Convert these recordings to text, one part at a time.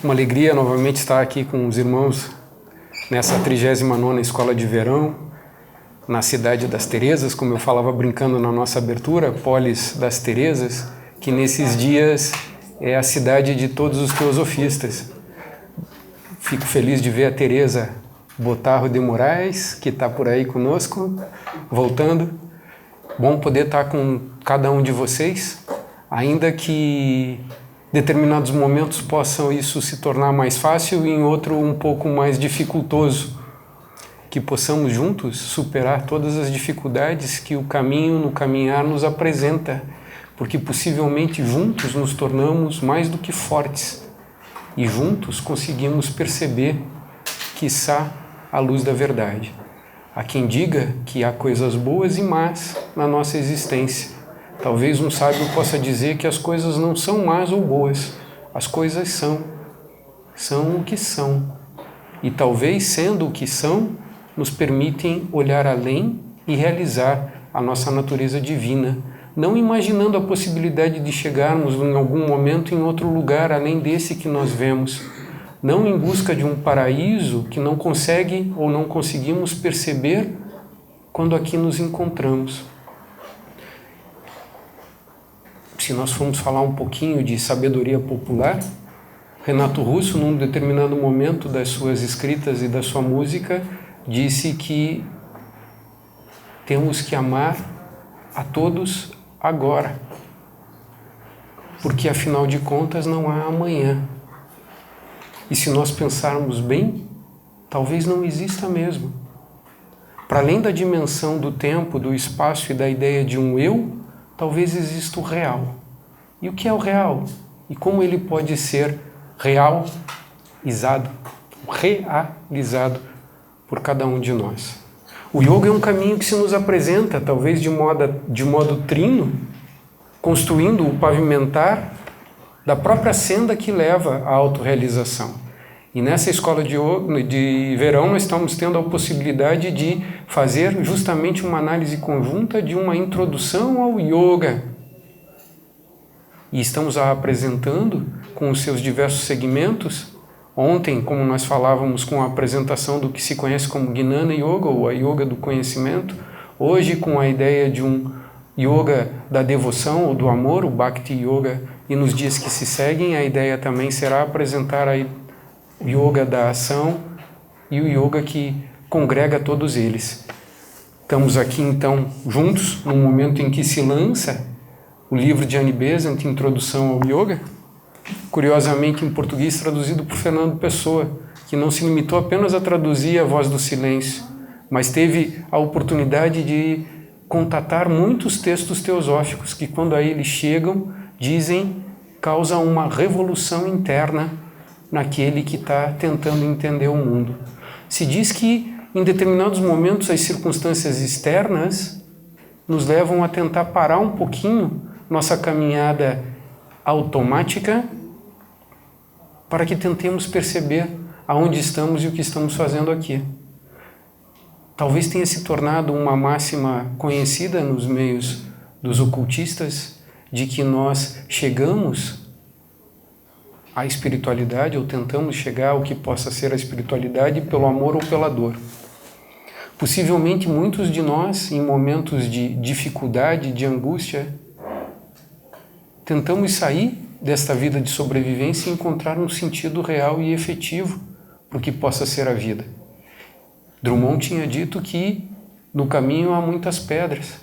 Uma alegria novamente estar aqui com os irmãos nessa 39ª Escola de Verão, na cidade das Terezas, como eu falava brincando na nossa abertura, Polis das Terezas, que nesses dias é a cidade de todos os teosofistas. Fico feliz de ver a Tereza Botarro de Moraes, que está por aí conosco, voltando. Bom poder estar com cada um de vocês, ainda que em determinados momentos possam isso se tornar mais fácil e em outro um pouco mais dificultoso. Que possamos juntos superar todas as dificuldades que o caminho no caminhar nos apresenta, porque possivelmente juntos nos tornamos mais do que fortes e juntos conseguimos perceber, quiçá, a luz da verdade. Há quem diga que há coisas boas e más na nossa existência. Talvez um sábio possa dizer que as coisas não são más ou boas, as coisas são o que são. E talvez, sendo o que são, nos permitem olhar além e realizar a nossa natureza divina, não imaginando a possibilidade de chegarmos em algum momento em outro lugar além desse que nós vemos, não em busca de um paraíso que não consegue ou não conseguimos perceber quando aqui nos encontramos. Se nós formos falar um pouquinho de sabedoria popular, Renato Russo, num determinado momento das suas escritas e da sua música, disse que temos que amar a todos agora, porque afinal de contas não há amanhã. E se nós pensarmos bem, talvez não exista mesmo. Para além da dimensão do tempo, do espaço e da ideia de um eu, talvez exista o real. E o que é o real? E como ele pode ser realizado por cada um de nós? O yoga é um caminho que se nos apresenta, talvez de modo trino, construindo o pavimentar da própria senda que leva à autorrealização. E nessa escola de verão nós estamos tendo a possibilidade de fazer justamente uma análise conjunta de uma introdução ao yoga. E estamos a apresentando com os seus diversos segmentos. Ontem, como nós falávamos com a apresentação do que se conhece como Gnana Yoga, ou a Yoga do Conhecimento, hoje com a ideia de um Yoga da devoção ou do amor, o Bhakti Yoga, e nos dias que se seguem a ideia também será apresentar o Yoga da ação e o Yoga que congrega todos eles. Estamos aqui então juntos, no momento em que se lança o livro de Annie Besant, Introdução ao Yoga, curiosamente em português traduzido por Fernando Pessoa, que não se limitou apenas a traduzir A Voz do Silêncio, mas teve a oportunidade de contatar muitos textos teosóficos que, quando a ele chegam, causam uma revolução interna naquele que está tentando entender o mundo. Se diz que, em determinados momentos, as circunstâncias externas nos levam a tentar parar um pouquinho nossa caminhada automática para que tentemos perceber aonde estamos e o que estamos fazendo aqui. Talvez tenha se tornado uma máxima conhecida nos meios dos ocultistas de que nós chegamos à espiritualidade ou tentamos chegar ao que possa ser a espiritualidade pelo amor ou pela dor. Possivelmente muitos de nós, em momentos de dificuldade, de angústia, tentamos sair desta vida de sobrevivência e encontrar um sentido real e efetivo para o que possa ser a vida. Drummond tinha dito que no caminho há muitas pedras.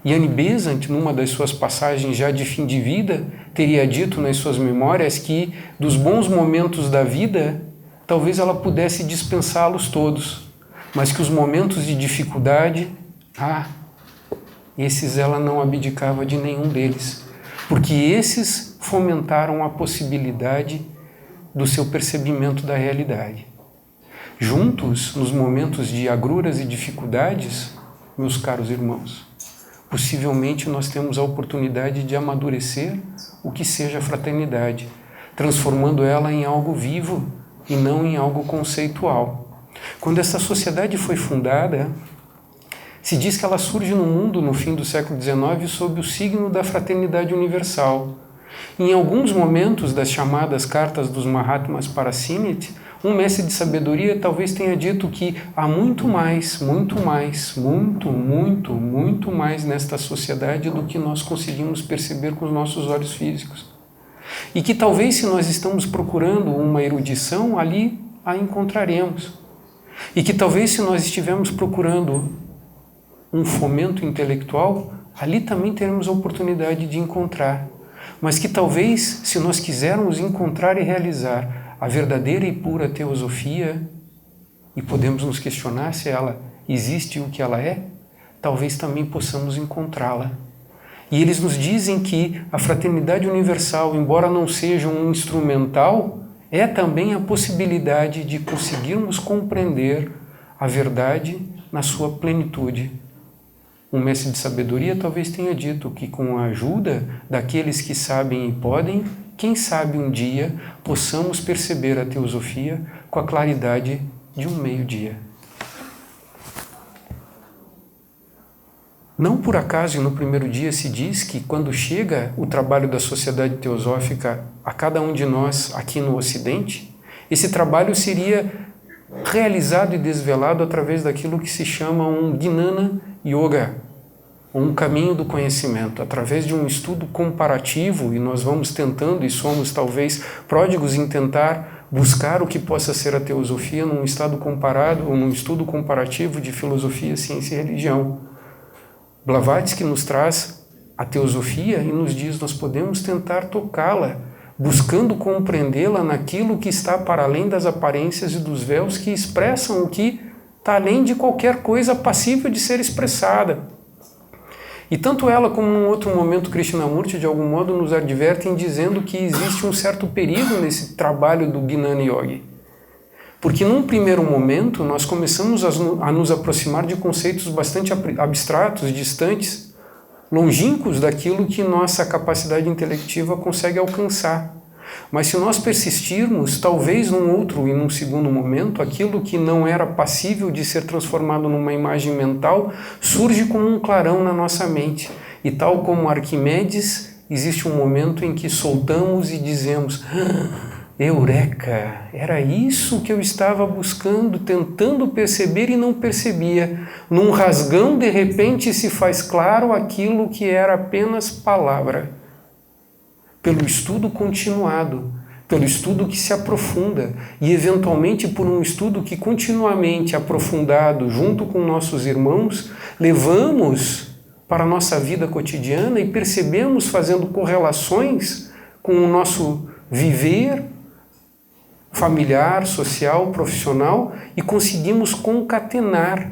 E Annie Besant, numa das suas passagens já de fim de vida, teria dito nas suas memórias que dos bons momentos da vida, talvez ela pudesse dispensá-los todos, mas que os momentos de dificuldade, esses ela não abdicava de nenhum deles, porque esses fomentaram a possibilidade do seu percebimento da realidade. Juntos, nos momentos de agruras e dificuldades, meus caros irmãos, possivelmente nós temos a oportunidade de amadurecer o que seja a fraternidade, transformando ela em algo vivo e não em algo conceitual. Quando essa sociedade foi fundada, se diz que ela surge no mundo no fim do século XIX sob o signo da fraternidade universal. Em alguns momentos das chamadas cartas dos Mahatmas para Simit, um mestre de sabedoria talvez tenha dito que há muito mais nesta sociedade do que nós conseguimos perceber com os nossos olhos físicos. E que talvez, se nós estamos procurando uma erudição, ali a encontraremos. E que talvez, se nós estivermos procurando um fomento intelectual, ali também teremos a oportunidade de encontrar. Mas que talvez, se nós quisermos encontrar e realizar a verdadeira e pura teosofia, e podemos nos questionar se ela existe o que ela é, talvez também possamos encontrá-la. E eles nos dizem que a fraternidade universal, embora não seja um instrumental, é também a possibilidade de conseguirmos compreender a verdade na sua plenitude. Um mestre de sabedoria talvez tenha dito que, com a ajuda daqueles que sabem e podem, quem sabe um dia possamos perceber a teosofia com a claridade de um meio-dia. Não por acaso, no primeiro dia se diz que, quando chega o trabalho da Sociedade Teosófica a cada um de nós aqui no Ocidente, esse trabalho seria realizado e desvelado através daquilo que se chama um Gnana Yoga, um caminho do conhecimento, através de um estudo comparativo, e nós vamos tentando, e somos talvez pródigos em tentar buscar o que possa ser a teosofia num estado comparado, ou num estudo comparativo de filosofia, ciência e religião. Blavatsky nos traz a teosofia e nos diz: nós podemos tentar tocá-la, buscando compreendê-la naquilo que está para além das aparências e dos véus que expressam o que está além de qualquer coisa passível de ser expressada. E tanto ela como num outro momento Krishnamurti, de algum modo, nos advertem dizendo que existe um certo perigo nesse trabalho do Gnana Yoga. Porque num primeiro momento nós começamos a nos aproximar de conceitos bastante abstratos, distantes, longínquos daquilo que nossa capacidade intelectiva consegue alcançar. Mas se nós persistirmos, talvez num outro e num segundo momento, aquilo que não era passível de ser transformado numa imagem mental surge como um clarão na nossa mente. E tal como Arquimedes, existe um momento em que soltamos e dizemos: Eureka! Era isso que eu estava buscando, tentando perceber e não percebia. Num rasgão, de repente, se faz claro aquilo que era apenas palavra. Pelo estudo continuado, pelo estudo que se aprofunda e, eventualmente, por um estudo que continuamente aprofundado junto com nossos irmãos, levamos para a nossa vida cotidiana e percebemos, fazendo correlações com o nosso viver familiar, social, profissional, e conseguimos concatenar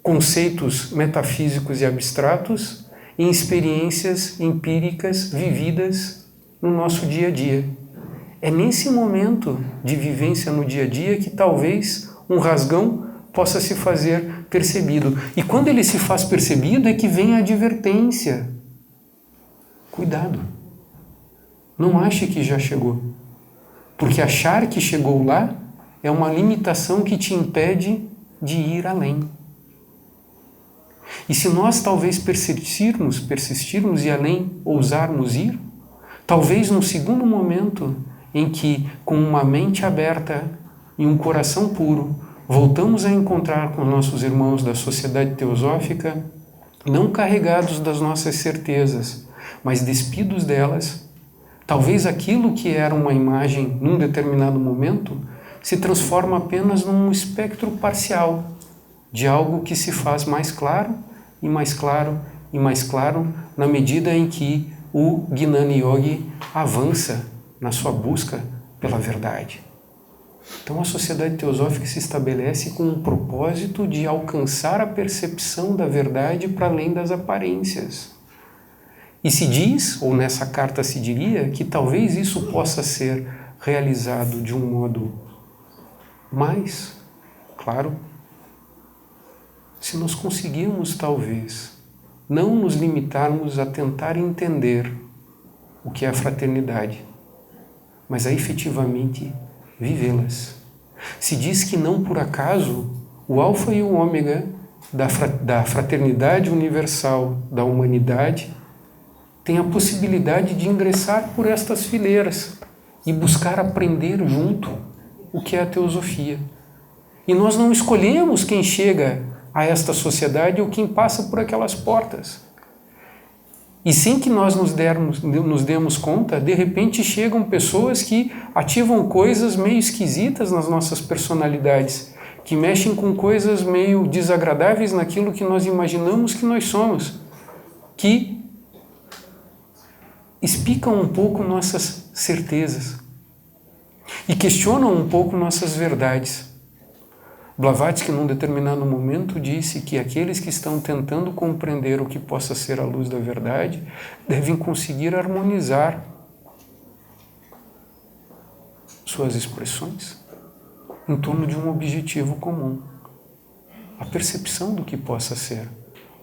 conceitos metafísicos e abstratos em experiências empíricas vividas no nosso dia a dia. É nesse momento de vivência no dia a dia que talvez um rasgão possa se fazer percebido. E quando ele se faz percebido é que vem a advertência. Cuidado. Não ache que já chegou. Porque achar que chegou lá é uma limitação que te impede de ir além. E se nós talvez persistirmos e além ousarmos ir, talvez num segundo momento em que, com uma mente aberta e um coração puro, voltamos a encontrar com nossos irmãos da Sociedade Teosófica, não carregados das nossas certezas, mas despidos delas, talvez aquilo que era uma imagem num determinado momento se transforma apenas num espectro parcial de algo que se faz mais claro e mais claro e mais claro na medida em que o Gnana Yoga avança na sua busca pela verdade. Então a Sociedade Teosófica se estabelece com o propósito de alcançar a percepção da verdade para além das aparências. E se diz, ou nessa carta se diria, que talvez isso possa ser realizado de um modo mais claro, se nós conseguirmos talvez não nos limitarmos a tentar entender o que é a fraternidade, mas a efetivamente vivê-las. Se diz que não por acaso o alfa e o ômega da fraternidade universal da humanidade tem a possibilidade de ingressar por estas fileiras e buscar aprender junto o que é a teosofia. E nós não escolhemos quem chega a esta sociedade ou quem passa por aquelas portas. E sem que nós nos demos conta, de repente chegam pessoas que ativam coisas meio esquisitas nas nossas personalidades, que mexem com coisas meio desagradáveis naquilo que nós imaginamos que nós somos, que explicam um pouco nossas certezas e questionam um pouco nossas verdades. Blavatsky, num determinado momento, disse que aqueles que estão tentando compreender o que possa ser a luz da verdade devem conseguir harmonizar suas expressões em torno de um objetivo comum, a percepção do que possa ser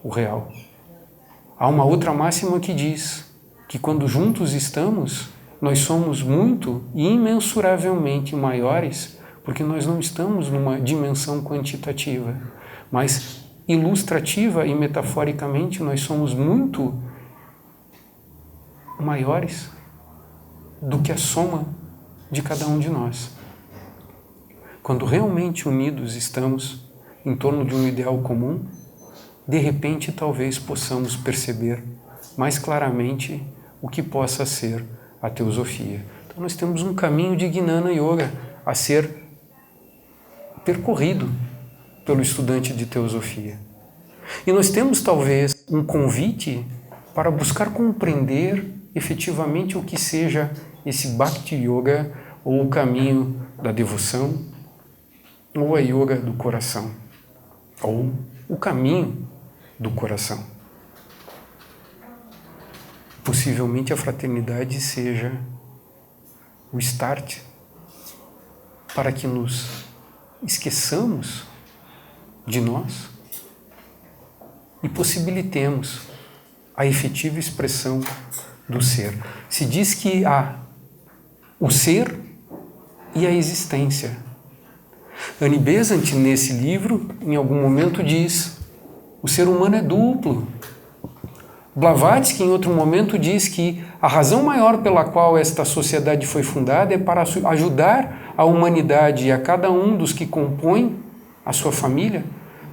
o real. Há uma outra máxima que diz que quando juntos estamos, nós somos muito e imensuravelmente maiores, porque nós não estamos numa dimensão quantitativa, mas ilustrativa e metaforicamente nós somos muito maiores do que a soma de cada um de nós. Quando realmente unidos estamos em torno de um ideal comum, de repente talvez possamos perceber mais claramente o que possa ser a teosofia. Então nós temos um caminho de Jnana Yoga a ser percorrido pelo estudante de teosofia. E nós temos talvez um convite para buscar compreender efetivamente o que seja esse Bhakti Yoga, ou o caminho da devoção, ou a yoga do coração, ou o caminho do coração. Possivelmente a fraternidade seja o start para que nos esqueçamos de nós e possibilitemos a efetiva expressão do ser. Se diz que há o ser e a existência. Annie Besant, nesse livro, em algum momento diz: o ser humano é duplo. Blavatsky, em outro momento, diz que a razão maior pela qual esta sociedade foi fundada é para ajudar a humanidade e a cada um dos que compõem a sua família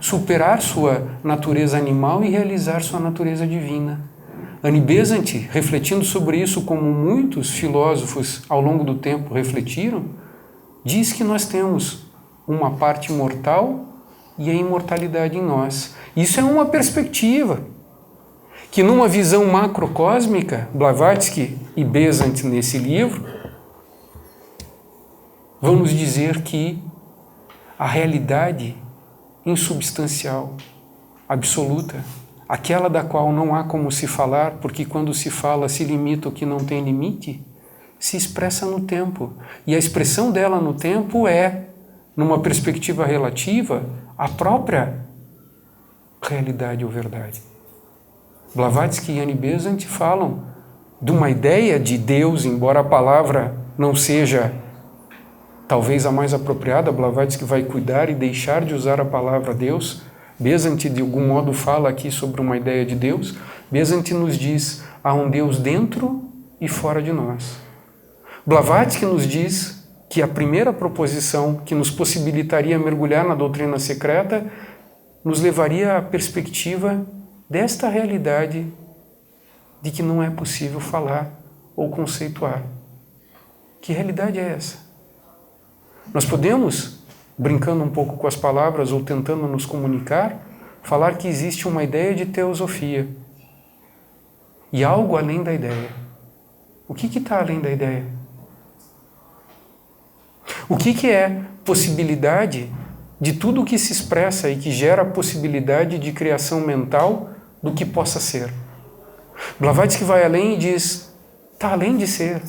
superar sua natureza animal e realizar sua natureza divina. Annie Besant, refletindo sobre isso como muitos filósofos ao longo do tempo refletiram, diz que nós temos uma parte mortal e a imortalidade em nós. Isso é uma perspectiva que, numa visão macrocósmica, Blavatsky e Besant, nesse livro, vão nos dizer que a realidade insubstancial, absoluta, aquela da qual não há como se falar, porque quando se fala se limita o que não tem limite, se expressa no tempo. E a expressão dela no tempo é, numa perspectiva relativa, a própria realidade ou verdade. Blavatsky e Annie Besant falam de uma ideia de Deus, embora a palavra não seja talvez a mais apropriada. Blavatsky vai cuidar e deixar de usar a palavra Deus. Besant, de algum modo, fala aqui sobre uma ideia de Deus. Besant nos diz: há um Deus dentro e fora de nós. Blavatsky nos diz que a primeira proposição que nos possibilitaria mergulhar na doutrina secreta nos levaria à perspectiva desta realidade de que não é possível falar ou conceituar. Que realidade é essa? Nós podemos, brincando um pouco com as palavras ou tentando nos comunicar, falar que existe uma ideia de teosofia e algo além da ideia. O que está além da ideia? O que é possibilidade de tudo o que se expressa e que gera a possibilidade de criação mental do que possa ser? Blavatsky vai além e diz: está além de ser.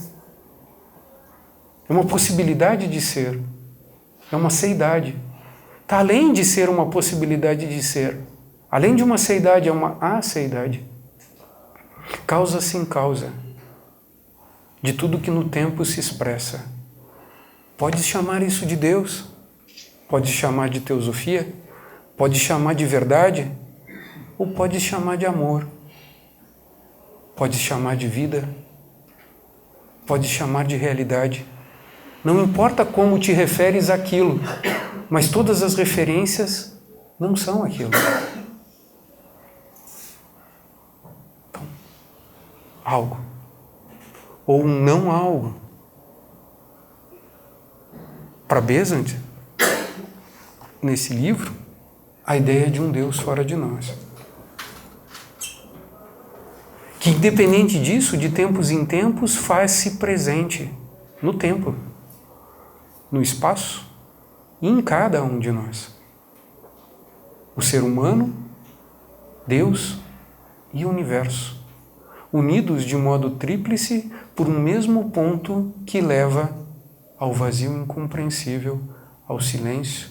É uma possibilidade de ser. É uma seidade. Está além de ser uma possibilidade de ser. Além de uma seidade, é uma aceidade. Causa sem causa. De tudo que no tempo se expressa. Pode chamar isso de Deus. Pode chamar de teosofia. Pode chamar de verdade. Ou pode chamar de amor. pode chamar de vida, pode chamar de realidade. Não importa como te referes àquilo, mas todas as referências não são aquilo. Então, algo. Ou um não algo. Para Besant, nesse livro, a ideia de um Deus fora de nós. Que independente disso, de tempos em tempos, faz-se presente no tempo, no espaço e em cada um de nós. O ser humano, Deus e o universo, unidos de modo tríplice por um mesmo ponto que leva ao vazio incompreensível, ao silêncio,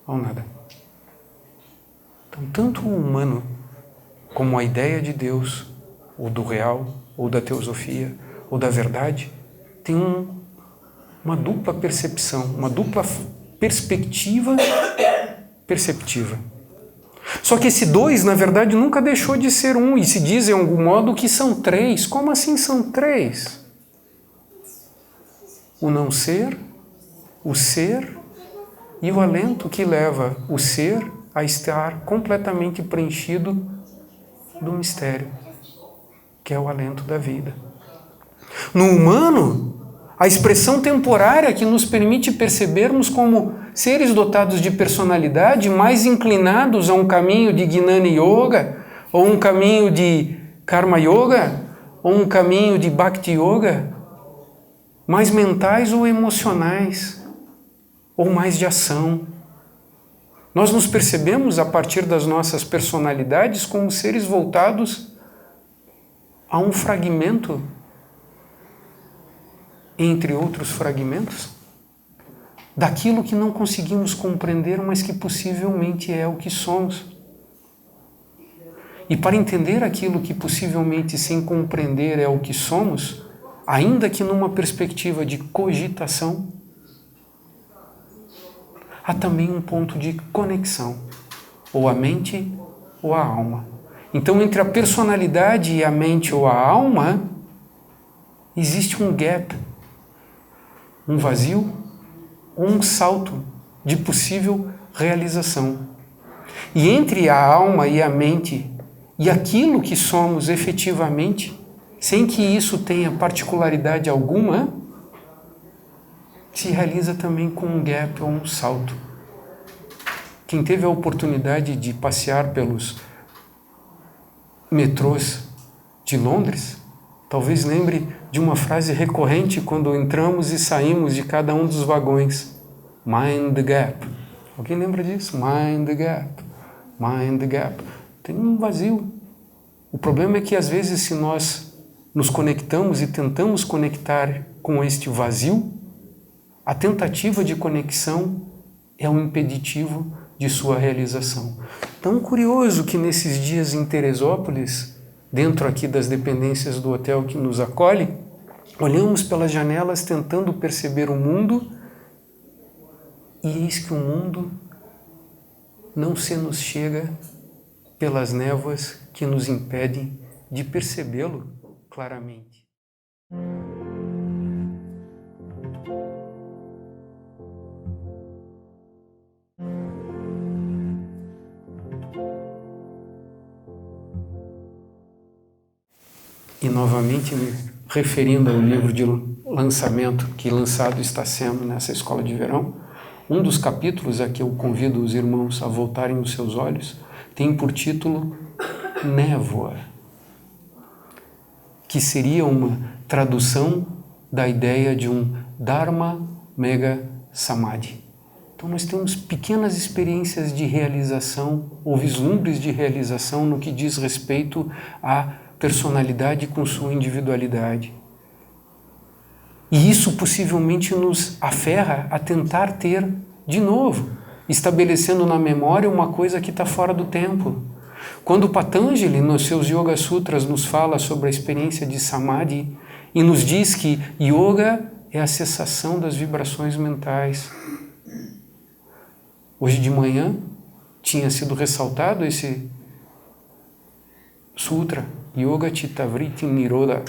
ao nada. Então, tanto o humano como a ideia de Deus, ou do real, ou da teosofia, ou da verdade, tem uma dupla percepção, uma dupla perspectiva perceptiva. Só que esse dois, na verdade, nunca deixou de ser um, e se diz, em algum modo, que são três. Como assim são três? O não ser, o ser e o alento que leva o ser a estar completamente preenchido do mistério, que é o alento da vida. No humano, a expressão temporária que nos permite percebermos como seres dotados de personalidade, mais inclinados a um caminho de Gnana Yoga, ou um caminho de Karma Yoga, ou um caminho de Bhakti Yoga, mais mentais ou emocionais, ou mais de ação. Nós nos percebemos, a partir das nossas personalidades, como seres voltados a um fragmento, entre outros fragmentos, daquilo que não conseguimos compreender, mas que possivelmente é o que somos. E para entender aquilo que possivelmente, sem compreender, é o que somos, ainda que numa perspectiva de cogitação, há também um ponto de conexão, ou a mente ou a alma. Então, entre a personalidade e a mente ou a alma, existe um gap, um vazio ou um salto de possível realização. E entre a alma e a mente e aquilo que somos efetivamente, sem que isso tenha particularidade alguma, se realiza também com um gap ou um salto. Quem teve a oportunidade de passear pelos metrôs de Londres, talvez lembre de uma frase recorrente quando entramos e saímos de cada um dos vagões. Mind the gap. Alguém lembra disso? Mind the gap. Mind the gap. Tem um vazio. O problema é que às vezes, se nós nos conectamos e tentamos conectar com este vazio, a tentativa de conexão é um impeditivo de sua realização. Tão curioso que nesses dias em Teresópolis, dentro aqui das dependências do hotel que nos acolhe, olhamos pelas janelas tentando perceber o mundo, e eis que o mundo não se nos chega pelas névoas que nos impedem de percebê-lo claramente. E novamente me referindo ao livro de lançamento que lançado está sendo nessa escola de verão, um dos capítulos a que eu convido os irmãos a voltarem os seus olhos tem por título Névoa, que seria uma tradução da ideia de um Dharma Mega Samadhi. Então nós temos pequenas experiências de realização ou vislumbres de realização no que diz respeito à personalidade com sua individualidade. E isso possivelmente nos aferra a tentar ter de novo, estabelecendo na memória uma coisa que está fora do tempo. Quando Patanjali, nos seus Yoga Sutras, nos fala sobre a experiência de Samadhi e nos diz que Yoga é a cessação das vibrações mentais. Hoje de manhã tinha sido ressaltado esse sutra Yoga Chitta Vritti Nirodha.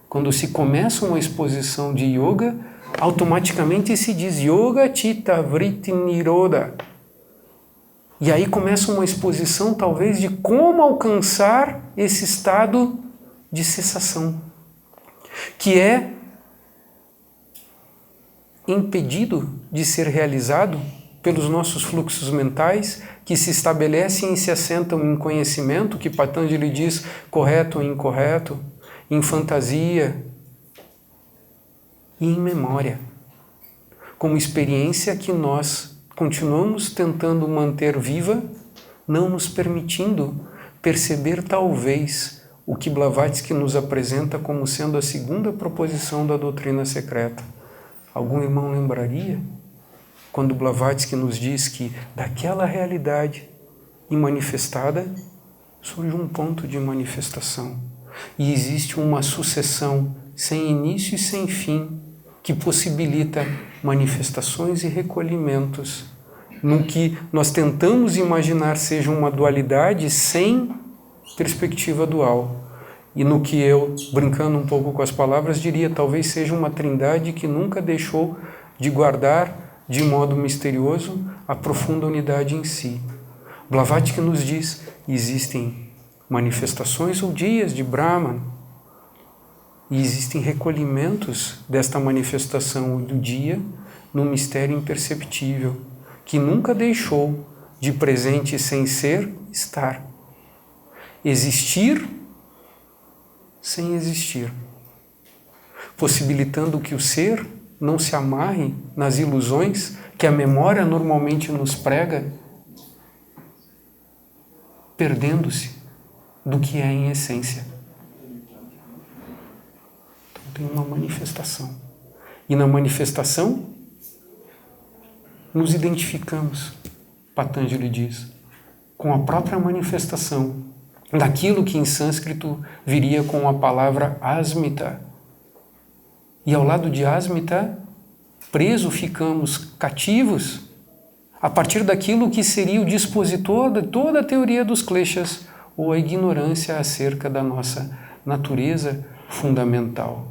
Quando se começa uma exposição de yoga, automaticamente se diz Yoga Chitta Vritti Nirodha. E aí começa uma exposição talvez de como alcançar esse estado de cessação, que é impedido de ser realizado pelos nossos fluxos mentais que se estabelecem e se assentam em conhecimento, que Patanjali diz correto ou incorreto, em fantasia e em memória, como experiência que nós continuamos tentando manter viva, não nos permitindo perceber talvez o que Blavatsky nos apresenta como sendo a segunda proposição da doutrina secreta. Algum irmão lembraria quando Blavatsky nos diz que daquela realidade imanifestada surge um ponto de manifestação e existe uma sucessão sem início e sem fim que possibilita manifestações e recolhimentos no que nós tentamos imaginar seja uma dualidade sem perspectiva dual. E no que eu, brincando um pouco com as palavras, diria talvez seja uma trindade que nunca deixou de guardar de modo misterioso a profunda unidade em si. Blavatsky nos diz, existem manifestações ou dias de Brahman, e existem recolhimentos desta manifestação do dia no mistério imperceptível, que nunca deixou de presente sem ser, estar. Existir sem existir, possibilitando que o ser não se amarre nas ilusões que a memória normalmente nos prega, perdendo-se do que é em essência. Então tem uma manifestação. E na manifestação nos identificamos, Patanjali diz, com a própria manifestação daquilo que em sânscrito viria com a palavra asmita. E ao lado de asmita, preso ficamos, cativos, a partir daquilo que seria o dispositor de toda a teoria dos kleshas, ou a ignorância acerca da nossa natureza fundamental.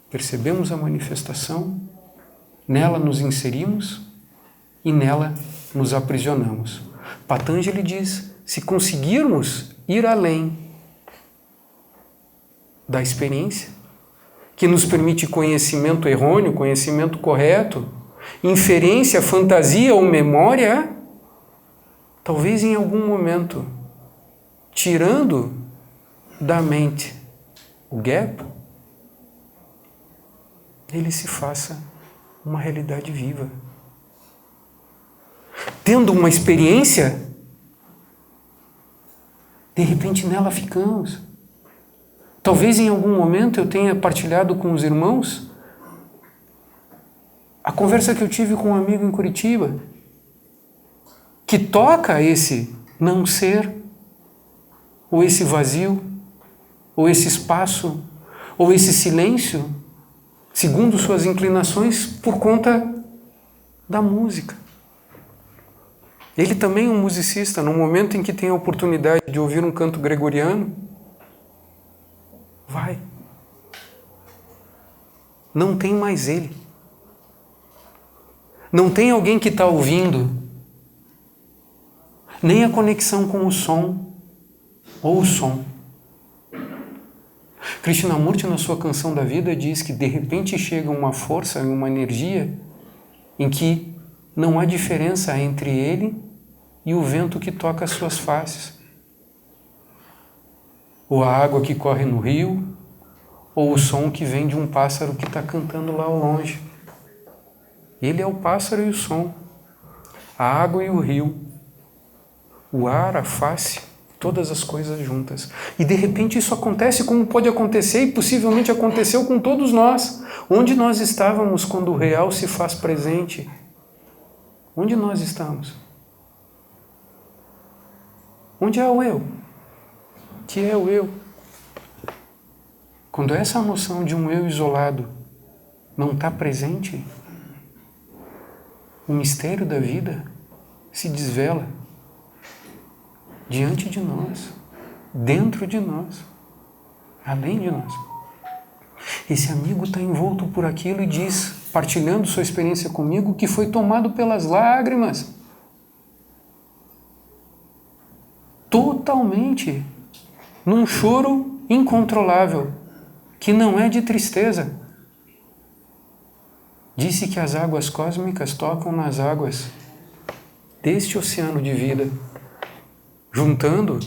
Percebemos a manifestação, nela nos inserimos e nela nos aprisionamos. Patanjali diz, se conseguirmos ir além da experiência, que nos permite conhecimento errôneo, conhecimento correto, inferência, fantasia ou memória, talvez em algum momento, tirando da mente o gap, ele se faça uma realidade viva. Tendo uma experiência, de repente nela ficamos. Talvez em algum momento eu tenha partilhado com os irmãos a conversa que eu tive com um amigo em Curitiba, que toca esse não ser, ou esse vazio, ou esse espaço, ou esse silêncio, segundo suas inclinações, por conta da música. Ele também é um musicista, no momento em que tem a oportunidade de ouvir um canto gregoriano, vai. Não tem mais ele. Não tem alguém que está ouvindo, nem a conexão com o som, ou o som. Krishnamurti, na sua Canção da Vida, diz que de repente chega uma força e uma energia em que não há diferença entre ele e o vento que toca as suas faces, ou a água que corre no rio, ou o som que vem de um pássaro que está cantando lá ao longe. Ele é o pássaro e o som, a água e o rio, o ar, a face, todas as coisas juntas. E de repente isso acontece como pode acontecer e possivelmente aconteceu com todos nós. Onde nós estávamos quando o real se faz presente? Onde nós estamos? Onde é o eu? Que é o eu? Quando essa noção de um eu isolado não está presente, o mistério da vida se desvela diante de nós, dentro de nós, além de nós. Esse amigo está envolto por aquilo e diz, partilhando sua experiência comigo, que foi tomado pelas lágrimas. Totalmente. Num choro incontrolável, que não é de tristeza. Disse que as águas cósmicas tocam nas águas deste oceano de vida, juntando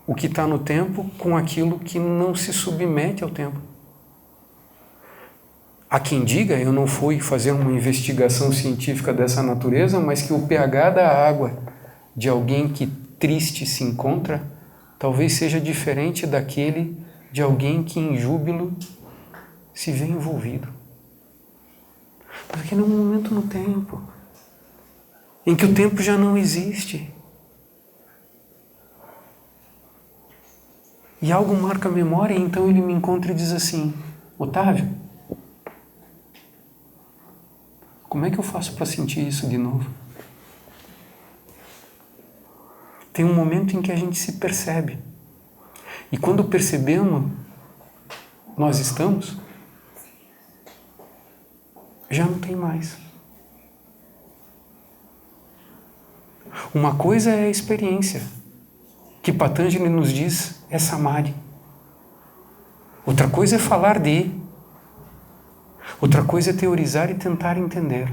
o que está no tempo com aquilo que não se submete ao tempo. Há quem diga, eu não fui fazer uma investigação científica dessa natureza, mas que o pH da água de alguém que triste se encontra, talvez seja diferente daquele de alguém que em júbilo se vê envolvido. Porque num momento no tempo, em que o tempo já não existe, e algo marca a memória, então ele me encontra e diz assim, Otávio, como é que eu faço para sentir isso de novo? Tem um momento em que a gente se percebe. E quando percebemos, nós estamos, já não tem mais. Uma coisa é a experiência, que Patanjali nos diz é Samadhi. Outra coisa é falar de. Outra coisa é teorizar e tentar entender.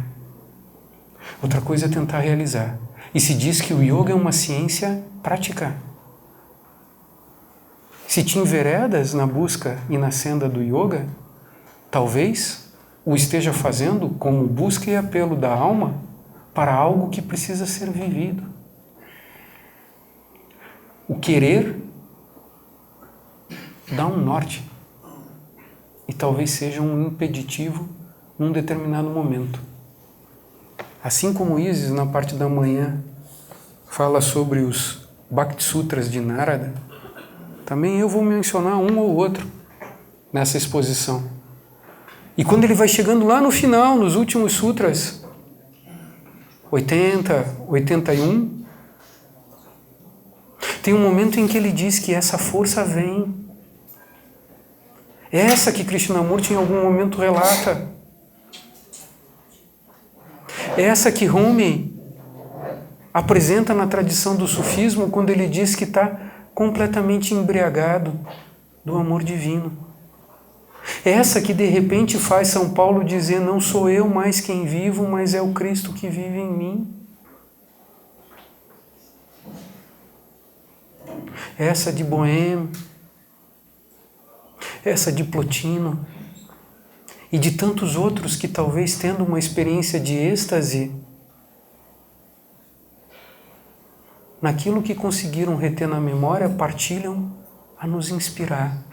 Outra coisa é tentar realizar. E se diz que o yoga é uma ciência prática. Se te enveredas na busca e na senda do yoga, talvez o esteja fazendo como busca e apelo da alma para algo que precisa ser vivido. O querer dá um norte e talvez seja um impeditivo num determinado momento. Assim como Isis, na parte da manhã, fala sobre os Bhakti Sutras de Narada, também eu vou mencionar um ou outro nessa exposição. E quando ele vai chegando lá no final, nos últimos sutras, 80, 81, tem um momento em que ele diz que essa força vem. É essa que Krishnamurti em algum momento relata. É essa que Rumi apresenta na tradição do sufismo quando ele diz que está completamente embriagado do amor divino. É essa que de repente faz São Paulo dizer, não sou eu mais quem vivo, mas é o Cristo que vive em mim. Essa de Bohème, essa de Plotino e de tantos outros que talvez tendo uma experiência de êxtase naquilo que conseguiram reter na memória, partilham a nos inspirar.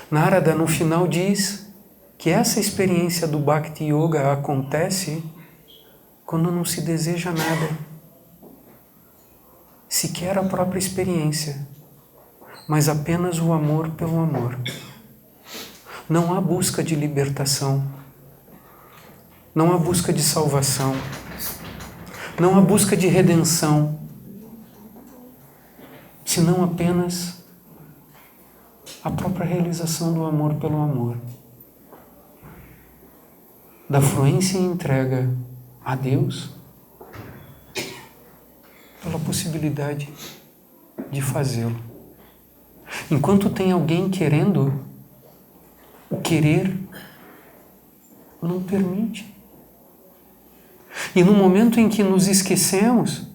Narada no final diz que essa experiência do Bhakti Yoga acontece quando não se deseja nada, sequer a própria experiência, mas apenas o amor pelo amor. Não há busca de libertação, não há busca de salvação, não há busca de redenção, senão apenas a própria realização do amor pelo amor, da fluência e entrega a Deus pela possibilidade de fazê-lo. Enquanto tem alguém querendo, o querer não permite. E no momento em que nos esquecemos,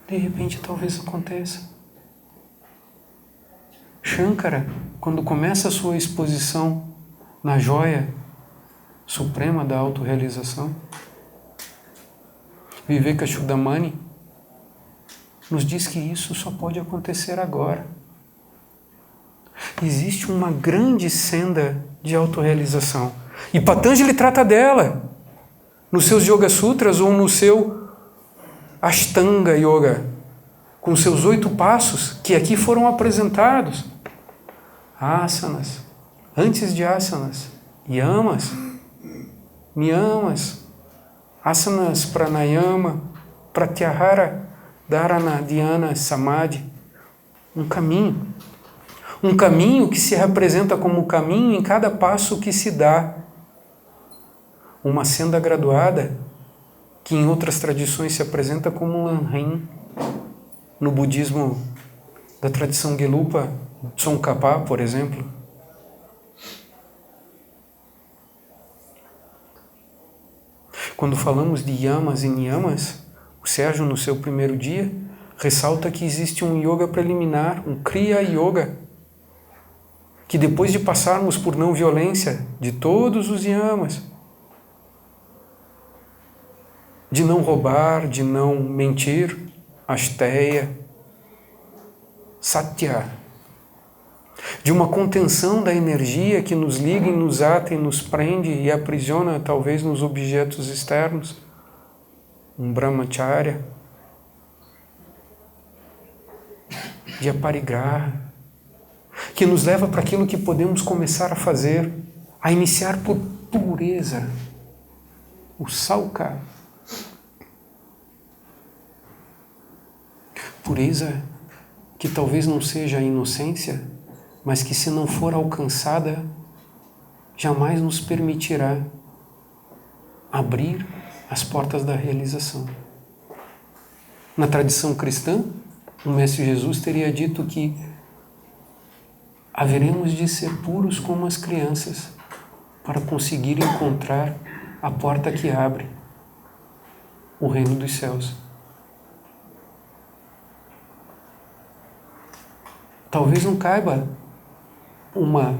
de repente talvez aconteça. Shankara, quando começa a sua exposição na joia suprema da autorrealização, Vivekachudamani nos diz que isso só pode acontecer agora. Existe uma grande senda de autorrealização. E Patanjali trata dela nos seus Yoga Sutras ou no seu Ashtanga Yoga, com seus 8 passos que aqui foram apresentados. Asanas, antes de asanas, yamas, niyamas, asanas, pranayama, pratyahara, Dharana, Dhyana, Samadhi. Um caminho. Um caminho que se representa como caminho em cada passo que se dá. Uma senda graduada que em outras tradições se apresenta como Lanrim. No budismo da tradição Gelupa, Tsongkhapa, por exemplo. Quando falamos de yamas e niyamas, o Sérgio, no seu primeiro dia, ressalta que existe um yoga preliminar, um Kriya Yoga, que depois de passarmos por não violência de todos os yamas, de não roubar, de não mentir, Asteya, Satya, de uma contenção da energia que nos liga e nos ata e nos prende e aprisiona talvez nos objetos externos, um Brahmacharya, de aparigraha, que nos leva para aquilo que podemos começar a fazer, a iniciar por pureza, o Sauka. Pureza que talvez não seja a inocência, mas que se não for alcançada, jamais nos permitirá abrir as portas da realização. Na tradição cristã, o Mestre Jesus teria dito que haveremos de ser puros como as crianças para conseguir encontrar a porta que abre o reino dos céus. Talvez não caiba uma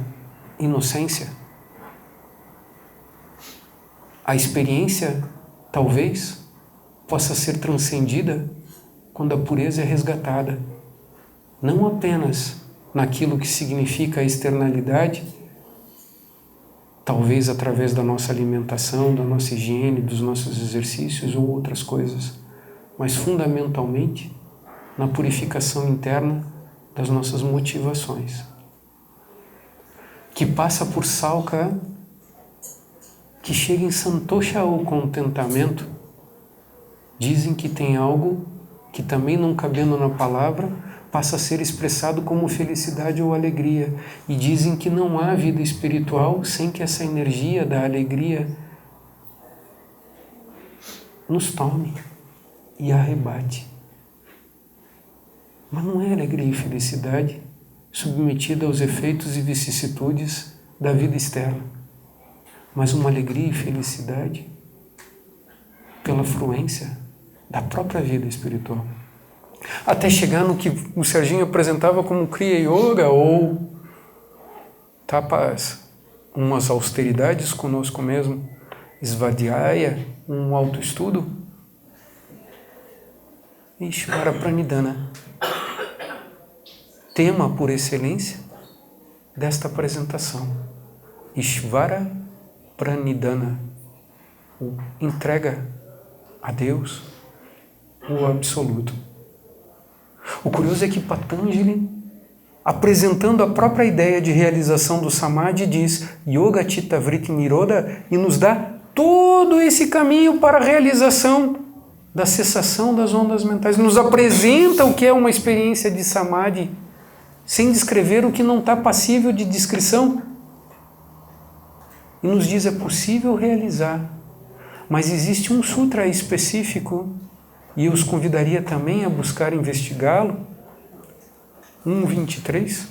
inocência. A experiência, talvez, possa ser transcendida quando a pureza é resgatada, não apenas naquilo que significa a externalidade, talvez através da nossa alimentação, da nossa higiene, dos nossos exercícios ou outras coisas, mas fundamentalmente na purificação interna das nossas motivações, que passa por Sauka, que chega em Santosha, o contentamento. Dizem que tem algo que também não cabendo na palavra, passa a ser expressado como felicidade ou alegria. E dizem que não há vida espiritual sem que essa energia da alegria nos tome e arrebate. Mas não é alegria e felicidade submetida aos efeitos e vicissitudes da vida externa, mas uma alegria e felicidade pela fluência da própria vida espiritual. Até chegar no que o Serginho apresentava como Kriya Yoga ou tapas, umas austeridades conosco mesmo, Svadhyaya, um autoestudo, e Ishvara Pranidhana, tema por excelência desta apresentação. Ishvara Pranidhana, entrega a Deus o absoluto. O curioso é que Patanjali, apresentando a própria ideia de realização do Samadhi, diz Yoga Chitta Vritti Nirodha e nos dá todo esse caminho para a realização da cessação das ondas mentais. Nos apresenta o que é uma experiência de Samadhi, sem descrever o que não está passível de descrição. E nos diz, é possível realizar. Mas existe um sutra específico, e eu os convidaria também a buscar investigá-lo, 1.23,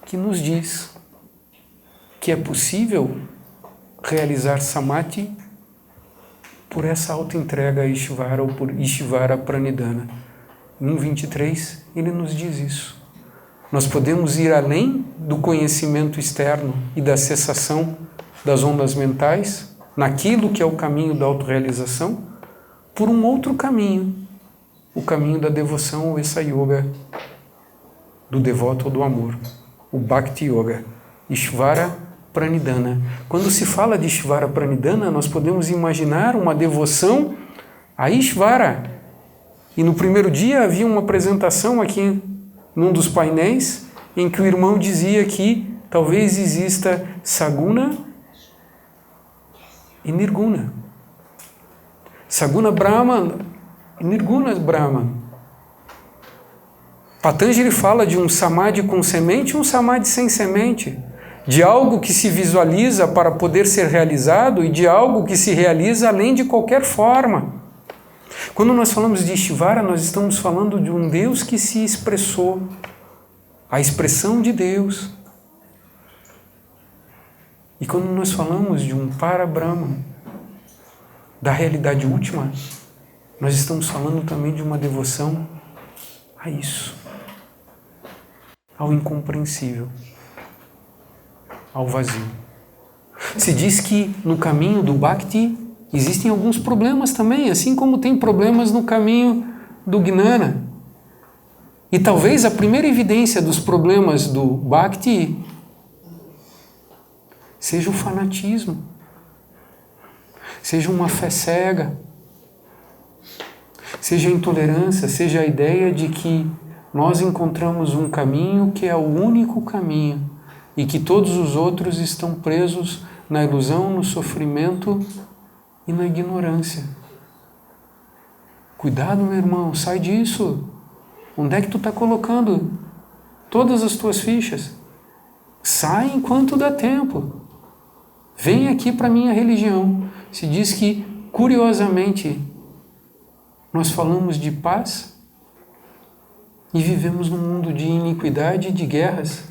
que nos diz que é possível realizar Samadhi por essa auto-entrega a Ishvara ou por Ishvara Pranidhana. 1.23, ele nos diz isso. Nós podemos ir além do conhecimento externo e da cessação das ondas mentais, naquilo que é o caminho da autorrealização, por um outro caminho, o caminho da devoção ou essa yoga do devoto ou do amor, o Bhakti Yoga, Ishvara Pranidhana. Quando se fala de Ishvara Pranidhana, nós podemos imaginar uma devoção a Ishvara. E no primeiro dia havia uma apresentação aqui num dos painéis em que o irmão dizia que talvez exista Saguna e Nirguna. Saguna Brahman e Nirguna Brahman. Patanjali fala de um samadhi com semente e um samadhi sem semente, de algo que se visualiza para poder ser realizado e de algo que se realiza além de qualquer forma. Quando nós falamos de Ishvara, nós estamos falando de um Deus que se expressou, a expressão de Deus. E quando nós falamos de um Parabrahma, da realidade última, nós estamos falando também de uma devoção a isso, ao incompreensível, ao vazio. Se diz que no caminho do Bhakti existem alguns problemas também, assim como tem problemas no caminho do Gnana. E talvez a primeira evidência dos problemas do Bhakti seja o fanatismo, seja uma fé cega, seja a intolerância, seja a ideia de que nós encontramos um caminho que é o único caminho e que todos os outros estão presos na ilusão, no sofrimento e na ignorância. Cuidado, meu irmão, sai disso. Onde é que tu está colocando todas as tuas fichas? Sai enquanto dá tempo. Vem aqui para a minha religião. Se diz que, curiosamente, nós falamos de paz e vivemos num mundo de iniquidade e de guerras,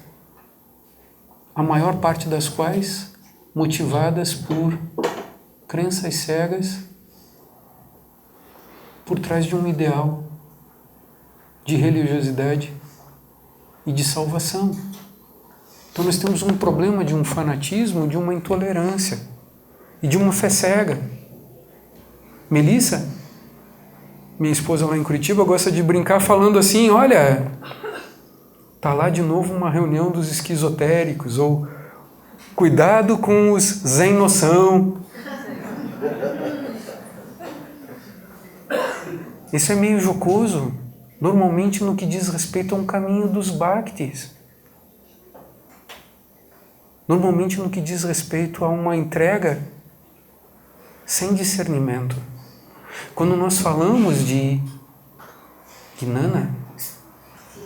a maior parte das quais motivadas por crenças cegas, por trás de um ideal de religiosidade e de salvação. Então nós temos um problema de um fanatismo, de uma intolerância e de uma fé cega. Melissa, minha esposa lá em Curitiba, gosta de brincar falando assim, olha, tá lá de novo uma reunião dos esquizotéricos, ou cuidado com os zen noção. Isso é meio jocoso, normalmente no que diz respeito a um caminho dos bhaktis. Normalmente no que diz respeito a uma entrega sem discernimento. Quando nós falamos de Gnana,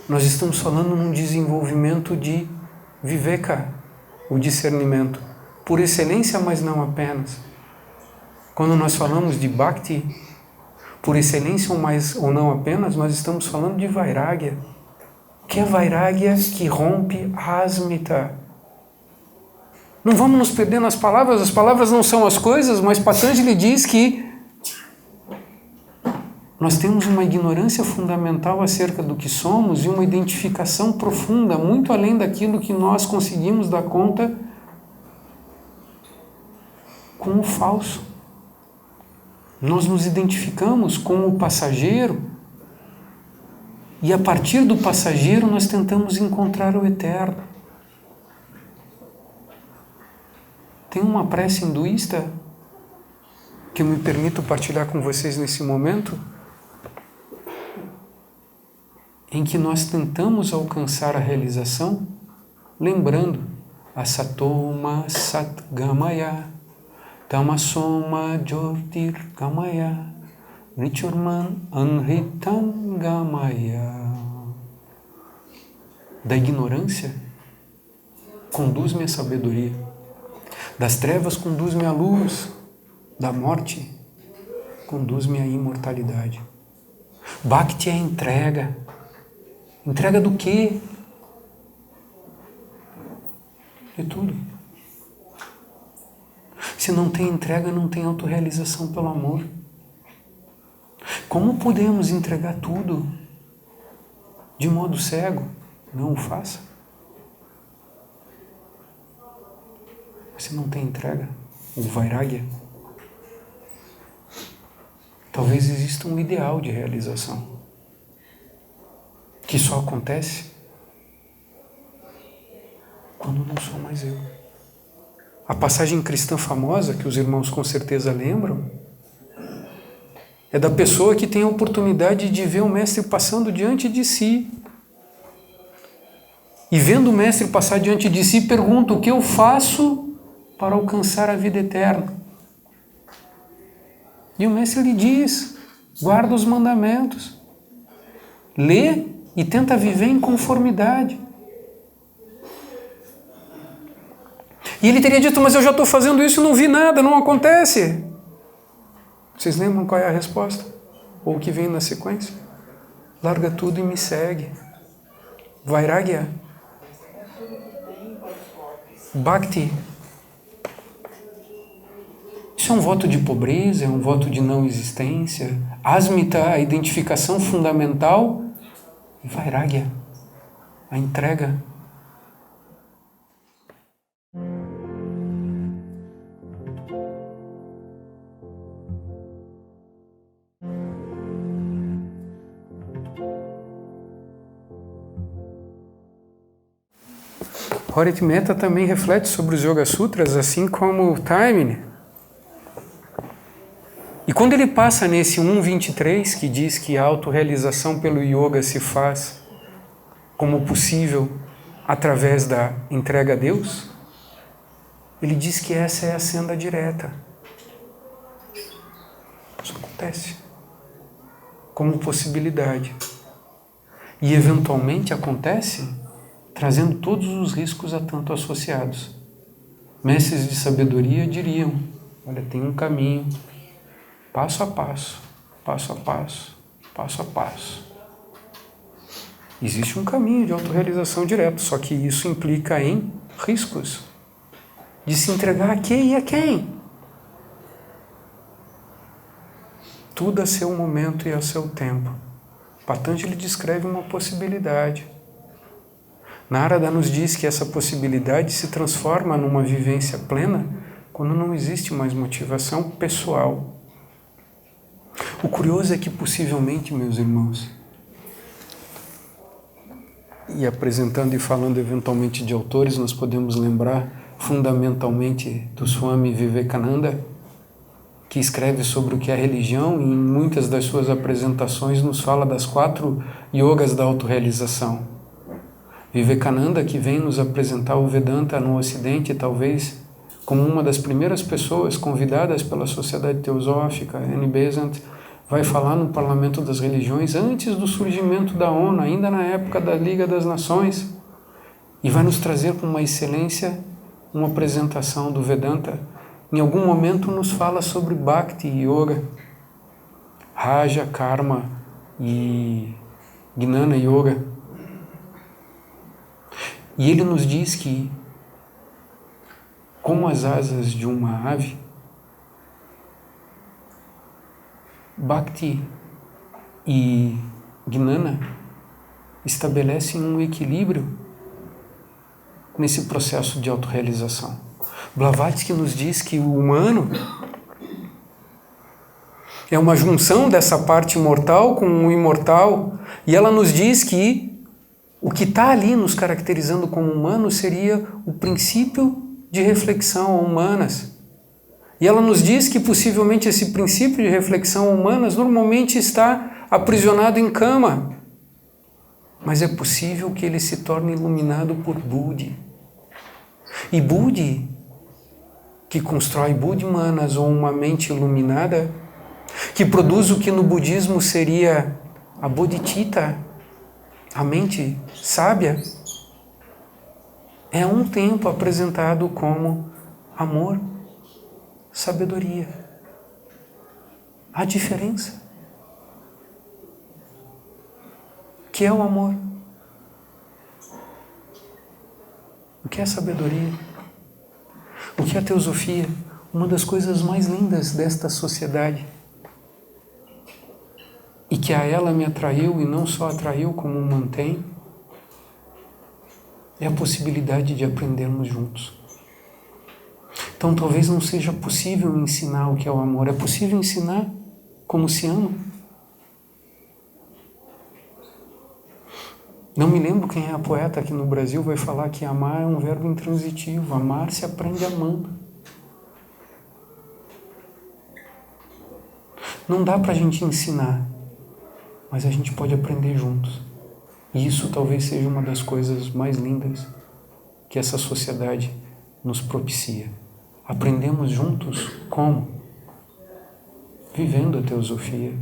nós estamos falando num desenvolvimento de Viveka, o discernimento, por excelência, mas não apenas. Quando nós falamos de Bhakti, por excelência ou não apenas, nós estamos falando de Vairagya, que é Vairagya que rompe Asmita. Não vamos nos perder nas palavras, as palavras não são as coisas, mas Patanjali diz que nós temos uma ignorância fundamental acerca do que somos e uma identificação profunda, muito além daquilo que nós conseguimos dar conta com o falso. Nós nos identificamos com o passageiro e a partir do passageiro nós tentamos encontrar o eterno. Tem uma prece hinduísta que eu me permito partilhar com vocês nesse momento, em que nós tentamos alcançar a realização, lembrando a Satoma Satgamaya, Tamasoma Jyotirgamaya, Richurman Anritangamaya. Da ignorância, conduz-me à sabedoria. Das trevas, conduz-me à luz. Da morte, conduz-me à imortalidade. Bhakti é entrega. Entrega do quê? De tudo. Se não tem entrega, não tem autorrealização pelo amor. Como podemos entregar tudo de modo cego? Não o faça. Se não tem entrega, o Vairagya, talvez exista um ideal de realização que só acontece quando não sou mais eu. A passagem cristã famosa, que os irmãos com certeza lembram, é da pessoa que tem a oportunidade de ver o Mestre passando diante de si. E vendo o Mestre passar diante de si, pergunta: o que eu faço para alcançar a vida eterna? E o Mestre lhe diz: guarda os mandamentos, lê e tenta viver em conformidade. E ele teria dito, mas eu já estou fazendo isso e não vi nada, não acontece. Vocês lembram qual é a resposta? Ou o que vem na sequência? Larga tudo e me segue. Vairagya. Bhakti. Isso é um voto de pobreza, é um voto de não existência. Asmita, a identificação fundamental. Vairagya, a entrega. Horit Mehta também reflete sobre os Yoga Sutras, assim como Taimini. E quando ele passa nesse 1.23, que diz que a autorrealização pelo yoga se faz como possível através da entrega a Deus, ele diz que essa é a senda direta. Isso acontece como possibilidade. E eventualmente acontece trazendo todos os riscos a tanto associados. Mestres de sabedoria diriam, olha, tem um caminho, passo a passo, passo a passo, passo a passo. Existe um caminho de autorrealização direto, só que isso implica em riscos. De se entregar a quem e a quem? Tudo a seu momento e a seu tempo. Patanjali descreve uma possibilidade. Narada nos diz que essa possibilidade se transforma numa vivência plena quando não existe mais motivação pessoal. O curioso é que possivelmente, meus irmãos, e apresentando e falando eventualmente de autores, nós podemos lembrar fundamentalmente do Swami Vivekananda, que escreve sobre o que é a religião e em muitas das suas apresentações nos fala das 4 yogas da autorrealização. Vivekananda, que vem nos apresentar o Vedanta no Ocidente, talvez como uma das primeiras pessoas convidadas pela Sociedade Teosófica, Annie Besant, vai falar no Parlamento das Religiões antes do surgimento da ONU, ainda na época da Liga das Nações, e vai nos trazer com uma excelência uma apresentação do Vedanta. Em algum momento nos fala sobre Bhakti Yoga, Raja, Karma e Gnana Yoga. E ele nos diz que, como as asas de uma ave, Bhakti e Gnana estabelecem um equilíbrio nesse processo de autorrealização. Blavatsky nos diz que o humano é uma junção dessa parte mortal com o imortal, e ela nos diz que o que está ali nos caracterizando como humanos seria o princípio de reflexão humanas. E ela nos diz que possivelmente esse princípio de reflexão humanas normalmente está aprisionado em kama, mas é possível que ele se torne iluminado por Buddhi. E Buddhi, que constrói Buddhimanas ou uma mente iluminada, que produz o que no budismo seria a Bodhicitta, a mente sábia, é a um tempo apresentado como amor, sabedoria. A diferença. O que é o amor? O que é a sabedoria? O que é a teosofia? Uma das coisas mais lindas desta sociedade. E que a ela me atraiu, e não só atraiu como mantém, é a possibilidade de aprendermos juntos. Então talvez não seja possível ensinar o que é o amor, é possível ensinar como se ama. Não me lembro quem é a poeta aqui no Brasil, vai falar que amar é um verbo intransitivo, amar se aprende amando. Não dá pra gente ensinar, mas a gente pode aprender juntos. E isso talvez seja uma das coisas mais lindas que essa sociedade nos propicia. Aprendemos juntos como? Vivendo a teosofia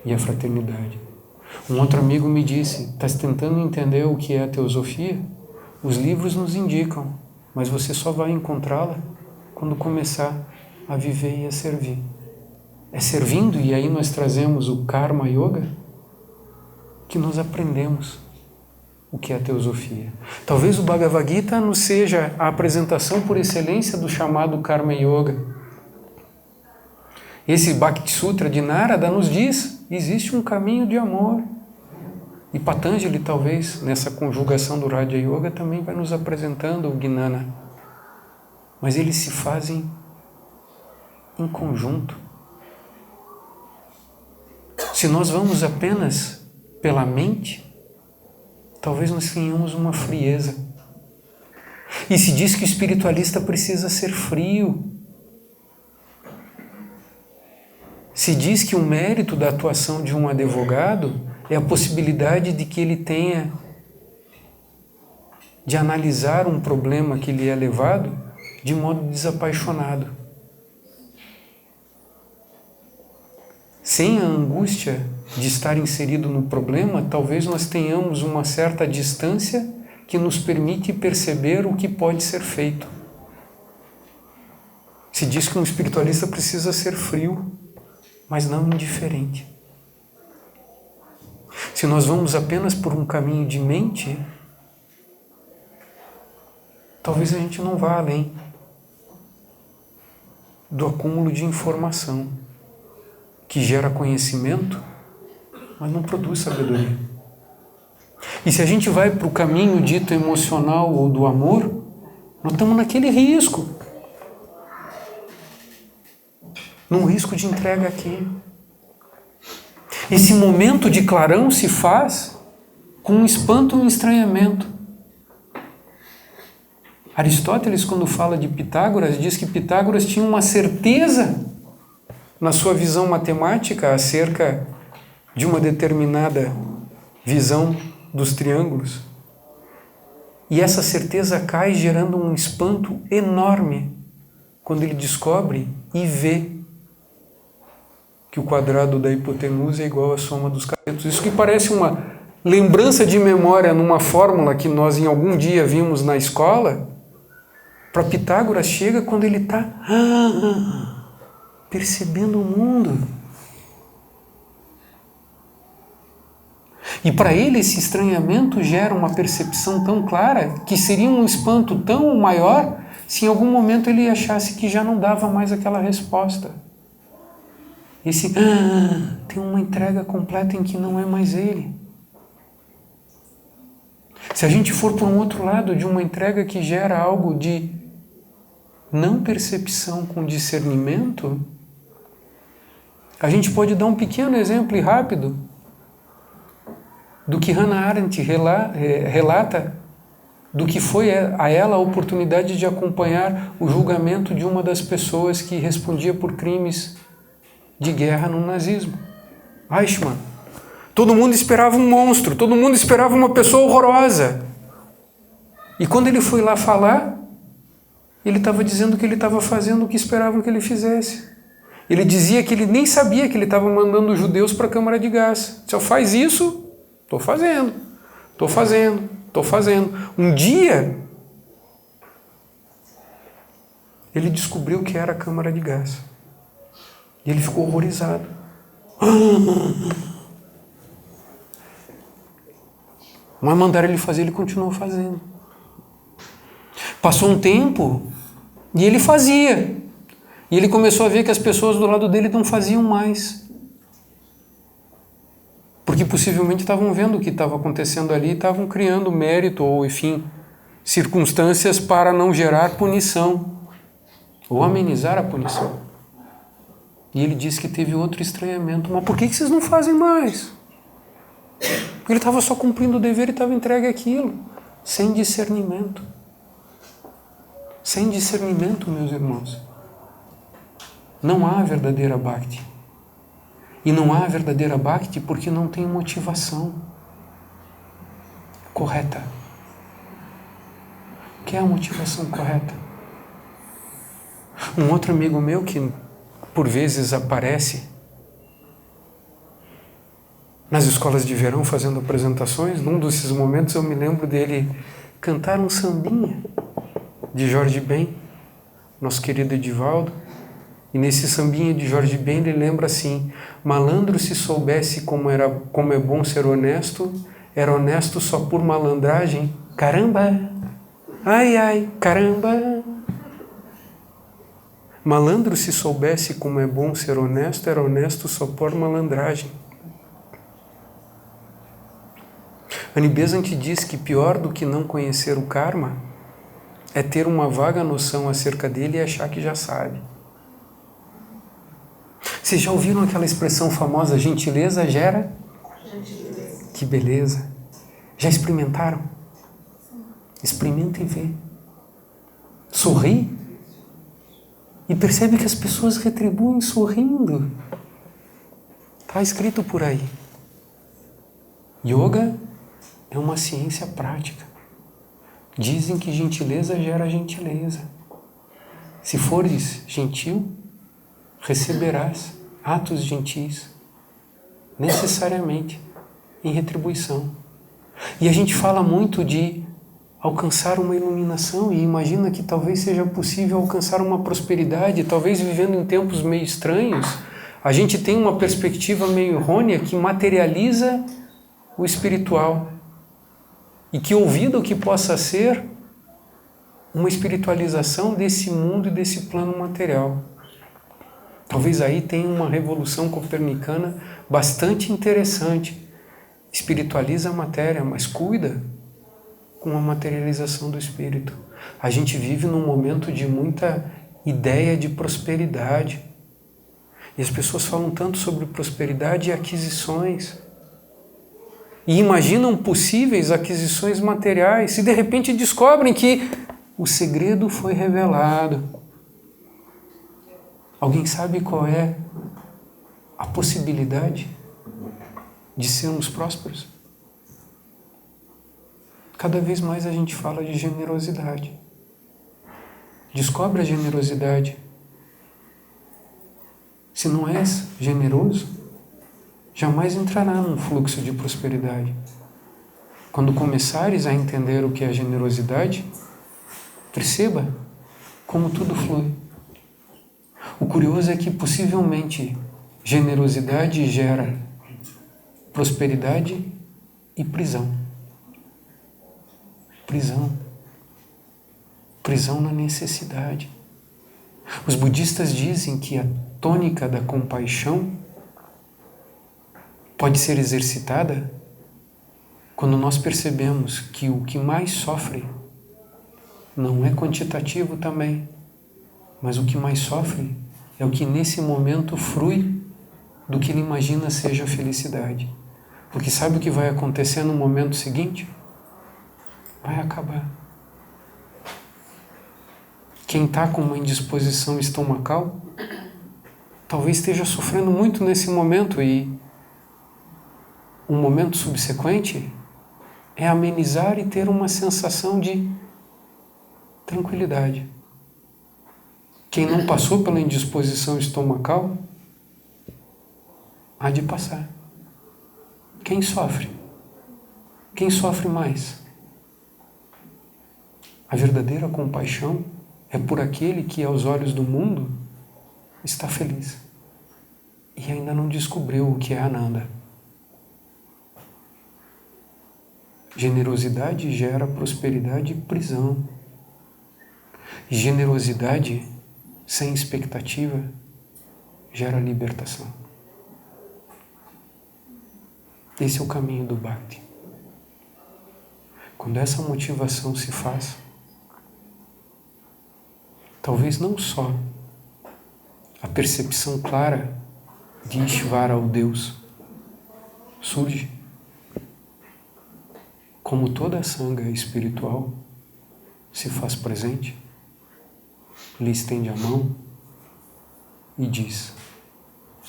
e a fraternidade. Um outro amigo me disse, está tentando entender o que é a teosofia? Os livros nos indicam, mas você só vai encontrá-la quando começar a viver e a servir. É servindo, e aí nós trazemos o Karma Yoga, que nós aprendemos o que é a teosofia. Talvez o Bhagavad Gita nos seja a apresentação por excelência do chamado Karma Yoga. Esse Bhakti Sutra de Narada nos diz, existe um caminho de amor. E Patanjali, talvez, nessa conjugação do Raja Yoga, também vai nos apresentando o Gnana. Mas eles se fazem em conjunto. Se nós vamos apenas pela mente, talvez nós tenhamos uma frieza. E se diz que o espiritualista precisa ser frio. Se diz que o mérito da atuação de um advogado é a possibilidade de que ele tenha de analisar um problema que lhe é levado de modo desapaixonado. Sem a angústia de estar inserido no problema, talvez nós tenhamos uma certa distância que nos permite perceber o que pode ser feito. Se diz que um espiritualista precisa ser frio, mas não indiferente. Se nós vamos apenas por um caminho de mente, talvez a gente não vá além do acúmulo de informação, que gera conhecimento, mas não produz sabedoria. E se a gente vai para o caminho dito emocional ou do amor, nós estamos naquele risco. Num risco de entrega aqui. Esse momento de clarão se faz com um espanto e um estranhamento. Aristóteles, quando fala de Pitágoras, diz que Pitágoras tinha uma certeza na sua visão matemática acerca de uma determinada visão dos triângulos. E essa certeza cai gerando um espanto enorme quando ele descobre e vê que o quadrado da hipotenusa é igual à soma dos catetos. Isso que parece uma lembrança de memória numa fórmula que nós em algum dia vimos na escola, para Pitágoras chega quando ele está percebendo o mundo. E para ele esse estranhamento gera uma percepção tão clara que seria um espanto tão maior se em algum momento ele achasse que já não dava mais aquela resposta. Esse tem uma entrega completa em que não é mais ele. Se a gente for para um outro lado de uma entrega que gera algo de não percepção com discernimento, a gente pode dar um pequeno exemplo e rápido do que Hannah Arendt relata do que foi a ela a oportunidade de acompanhar o julgamento de uma das pessoas que respondia por crimes de guerra no nazismo. Eichmann. Todo mundo esperava um monstro, todo mundo esperava uma pessoa horrorosa. E quando ele foi lá falar, ele estava dizendo que ele estava fazendo o que esperavam que ele fizesse. Ele dizia que ele nem sabia que ele estava mandando os judeus para a câmara de gás. Se eu faz isso, estou fazendo. Um dia, ele descobriu que era a câmara de gás. E ele ficou horrorizado. Mas mandaram ele fazer, ele continuou fazendo. Passou um tempo e ele fazia. E ele começou a ver que as pessoas do lado dele não faziam mais. Porque possivelmente estavam vendo o que estava acontecendo ali e estavam criando mérito ou, enfim, circunstâncias para não gerar punição ou amenizar a punição. E ele disse que teve outro estranhamento. Mas por que vocês não fazem mais? Porque ele estava só cumprindo o dever e estava entregue àquilo. Sem discernimento. Sem discernimento, meus irmãos. Não há verdadeira Bhakti. E não há verdadeira Bhakti porque não tem motivação correta. O que é a motivação correta? Um outro amigo meu que por vezes aparece nas escolas de verão fazendo apresentações. Num desses momentos eu me lembro dele cantar um sambinha de Jorge Ben, nosso querido Edivaldo. E nesse sambinha de Jorge Ben ele lembra assim: malandro se soubesse como é bom ser honesto, era honesto só por malandragem. Caramba! Ai, ai, caramba! Malandro se soubesse como é bom ser honesto, era honesto só por malandragem. Annie Besant diz que pior do que não conhecer o karma é ter uma vaga noção acerca dele e achar que já sabe. Vocês já ouviram aquela expressão famosa, gentileza gera? Gentileza. Que beleza. Já experimentaram? Experimenta e vê. Sorri. E percebe que as pessoas retribuem sorrindo. Está escrito por aí. Yoga é uma ciência prática. Dizem que gentileza gera gentileza. Se fores gentil, receberás atos gentis, necessariamente, em retribuição. E a gente fala muito de alcançar uma iluminação e imagina que talvez seja possível alcançar uma prosperidade, talvez vivendo em tempos meio estranhos, a gente tem uma perspectiva meio errônea que materializa o espiritual e que ouvida o que possa ser uma espiritualização desse mundo e desse plano material. Talvez aí tenha uma revolução copernicana bastante interessante. Espiritualiza a matéria, mas cuida com a materialização do espírito. A gente vive num momento de muita ideia de prosperidade. E as pessoas falam tanto sobre prosperidade e aquisições. E imaginam possíveis aquisições materiais. E de repente descobrem que o segredo foi revelado. Alguém sabe qual é a possibilidade de sermos prósperos? Cada vez mais a gente fala de generosidade. Descobre a generosidade. Se não és generoso, jamais entrará num fluxo de prosperidade. Quando começares a entender o que é generosidade, perceba como tudo flui. O curioso é que possivelmente generosidade gera prosperidade e prisão. Prisão. Prisão na necessidade. Os budistas dizem que a tônica da compaixão pode ser exercitada quando nós percebemos que o que mais sofre não é quantitativo também, mas o que mais sofre é o que nesse momento frui do que ele imagina seja a felicidade. Porque sabe o que vai acontecer no momento seguinte? Vai acabar. Quem está com uma indisposição estomacal talvez esteja sofrendo muito nesse momento e um momento subsequente é amenizar e ter uma sensação de tranquilidade. Quem não passou pela indisposição estomacal há de passar. Quem sofre? Quem sofre mais? A verdadeira compaixão é por aquele que, aos olhos do mundo, está feliz e ainda não descobriu o que é Ananda. Generosidade gera prosperidade e prisão. Generosidade sem expectativa gera libertação. Esse é o caminho do Bhakti. Quando essa motivação se faz, talvez não só a percepção clara de Ishvara, o Deus, surge, como toda a sangha espiritual se faz presente, lhe estende a mão e diz: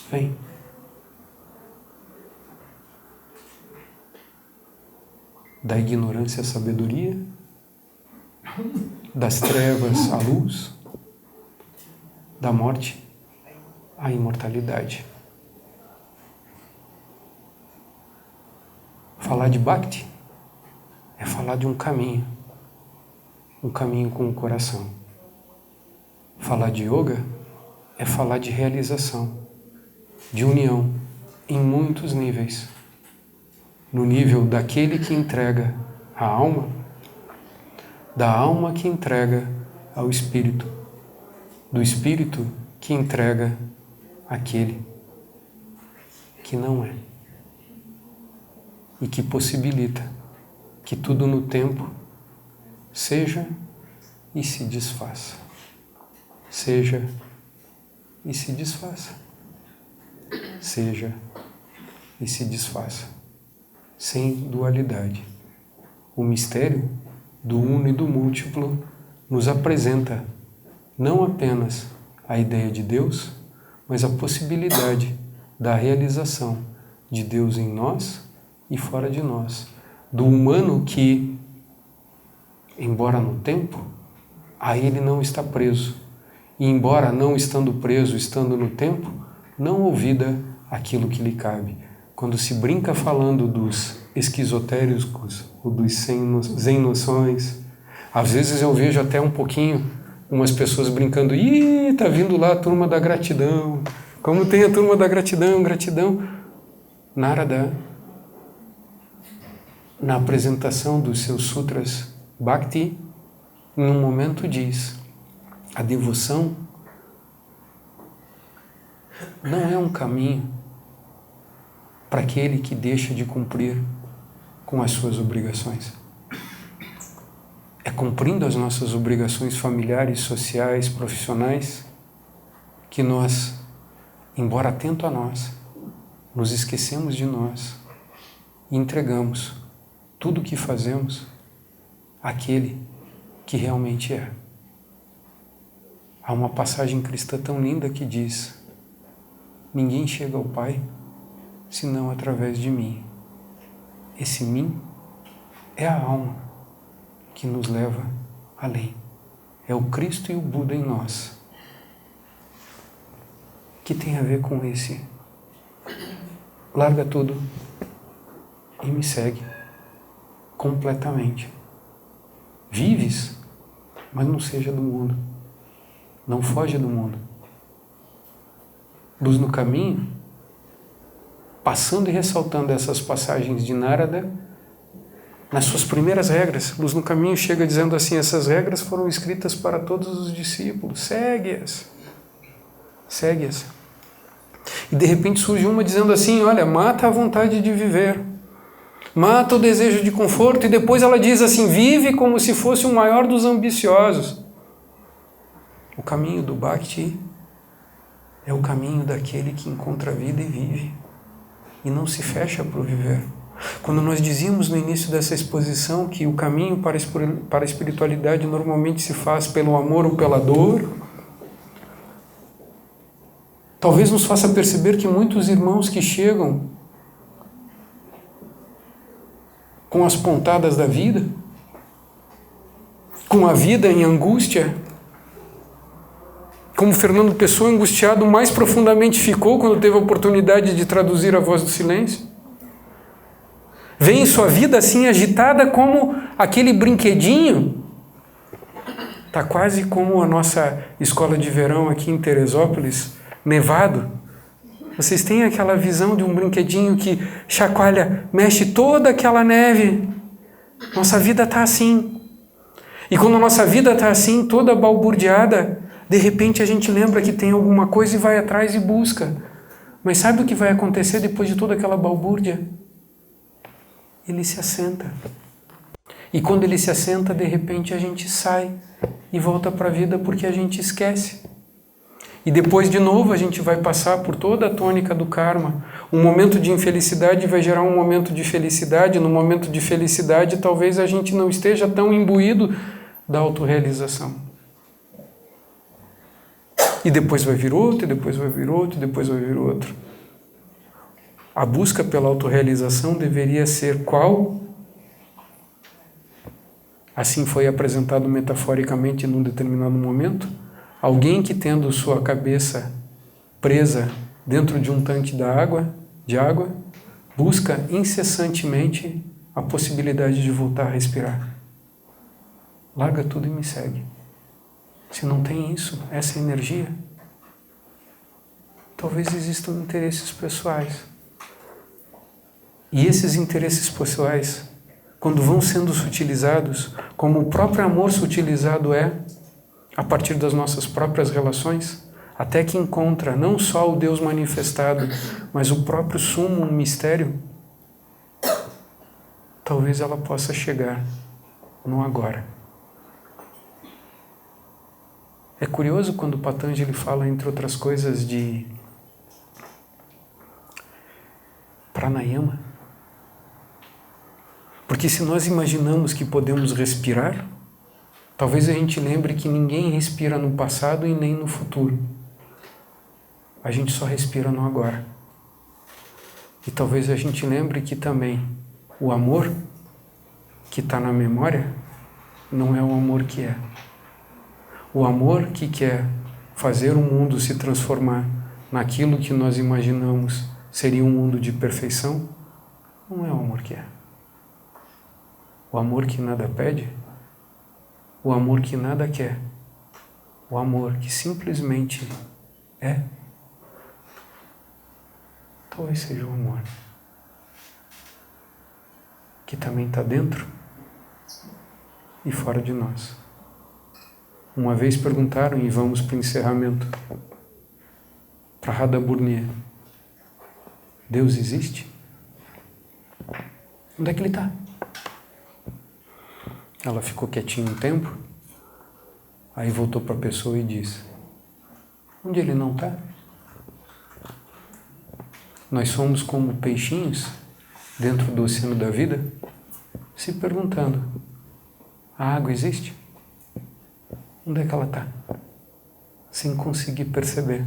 vem. Da ignorância à sabedoria, das trevas à luz, da morte à imortalidade. Falar de Bhakti é falar de um caminho com o coração. Falar de yoga é falar de realização, de união, em muitos níveis. No nível daquele que entrega a alma, da alma que entrega ao espírito, do espírito que entrega aquele que não é, e que possibilita que tudo no tempo seja e se desfaça. Seja e se desfaça. Seja e se desfaça. Sem dualidade. O mistério do uno e do múltiplo nos apresenta não apenas a ideia de Deus, mas a possibilidade da realização de Deus em nós e fora de nós. Do humano que, embora no tempo, a ele não está preso. E embora não estando preso, estando no tempo, não ouvida aquilo que lhe cabe. Quando se brinca falando dos esquizotéricos ou dos sem noções, às vezes eu vejo até um pouquinho umas pessoas brincando, tá vindo lá a turma da gratidão. Como tem a turma da gratidão, gratidão. Narada, na apresentação dos seus sutras Bhakti, em um momento diz, a devoção não é um caminho para aquele que deixa de cumprir com as suas obrigações. É cumprindo as nossas obrigações familiares, sociais, profissionais, que nós, embora atento a nós, nos esquecemos de nós e entregamos tudo o que fazemos àquele que realmente é. Há uma passagem cristã tão linda que diz: ninguém chega ao Pai senão através de mim. Esse mim é a alma que nos leva além. É o Cristo e o Buda em nós, que tem a ver com esse larga tudo e me segue completamente. Vives, mas não seja do mundo. Não foge do mundo. Luz no caminho, passando e ressaltando essas passagens de Narada, nas suas primeiras regras, Luz no Caminho chega dizendo assim, essas regras foram escritas para todos os discípulos, segue-as. Segue-as. E de repente surge uma dizendo assim, olha, mata a vontade de viver, mata o desejo de conforto, e depois ela diz assim, vive como se fosse o maior dos ambiciosos. O caminho do Bhakti é o caminho daquele que encontra a vida e vive, e não se fecha para o viver. Quando nós dizíamos no início dessa exposição que o caminho para a espiritualidade normalmente se faz pelo amor ou pela dor, talvez nos faça perceber que muitos irmãos que chegam com as pontadas da vida, com a vida em angústia, como Fernando Pessoa, angustiado, mais profundamente ficou quando teve a oportunidade de traduzir A Voz do Silêncio. Vem sua vida assim agitada como aquele brinquedinho. Está quase como a nossa escola de verão aqui em Teresópolis, nevado. Vocês têm aquela visão de um brinquedinho que chacoalha, mexe toda aquela neve. Nossa vida está assim. E quando a nossa vida está assim, toda balburdeada, de repente a gente lembra que tem alguma coisa e vai atrás e busca. Mas sabe o que vai acontecer depois de toda aquela balbúrdia? Ele se assenta. E quando ele se assenta, de repente a gente sai e volta para a vida porque a gente esquece. E depois de novo a gente vai passar por toda a tônica do karma. Um momento de infelicidade vai gerar um momento de felicidade. No momento de felicidade talvez a gente não esteja tão imbuído da autorrealização. E depois vai vir outro, e depois vai vir outro, e depois vai vir outro. A busca pela autorrealização deveria ser qual? Assim foi apresentado metaforicamente num determinado momento. Alguém que tendo sua cabeça presa dentro de um tanque de água, busca incessantemente a possibilidade de voltar a respirar. Larga tudo e me segue. Se não tem isso, essa energia, talvez existam interesses pessoais. E esses interesses pessoais, quando vão sendo sutilizados, como o próprio amor sutilizado é, a partir das nossas próprias relações, até que encontra não só o Deus manifestado, mas o próprio sumo, um mistério, talvez ela possa chegar no agora. É curioso quando Patanjali fala, entre outras coisas, de pranayama. Porque se nós imaginamos que podemos respirar, talvez a gente lembre que ninguém respira no passado e nem no futuro. A gente só respira no agora. E talvez a gente lembre que também o amor que está na memória não é o amor que é. O amor que quer fazer o mundo se transformar naquilo que nós imaginamos seria um mundo de perfeição, não é o amor que é. O amor que nada pede, o amor que nada quer, o amor que simplesmente é, talvez seja o amor que também está dentro e fora de nós. Uma vez perguntaram, e vamos para o encerramento, para Radha Burnier: Deus existe? Onde é que ele está? Ela ficou quietinha um tempo, aí voltou para a pessoa e disse: onde ele não está? Nós somos como peixinhos dentro do oceano da vida, se perguntando: a água existe? Onde é que ela está? Sem conseguir perceber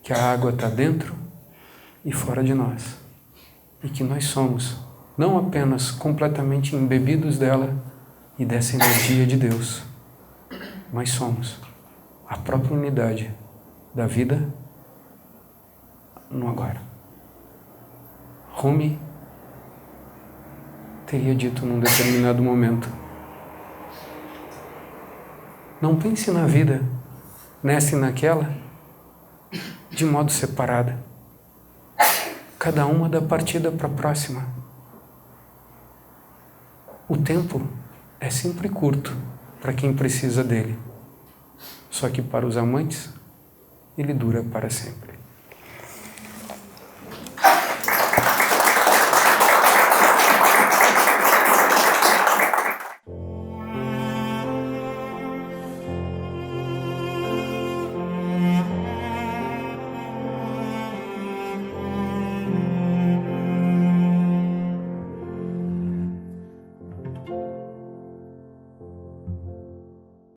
que a água está dentro e fora de nós. E que nós somos não apenas completamente embebidos dela e dessa energia de Deus, mas somos a própria unidade da vida no agora. Rumi teria dito num determinado momento: não pense na vida, nessa e naquela, de modo separado. Cada uma da partida para a próxima. O tempo é sempre curto para quem precisa dele. Só que para os amantes, ele dura para sempre.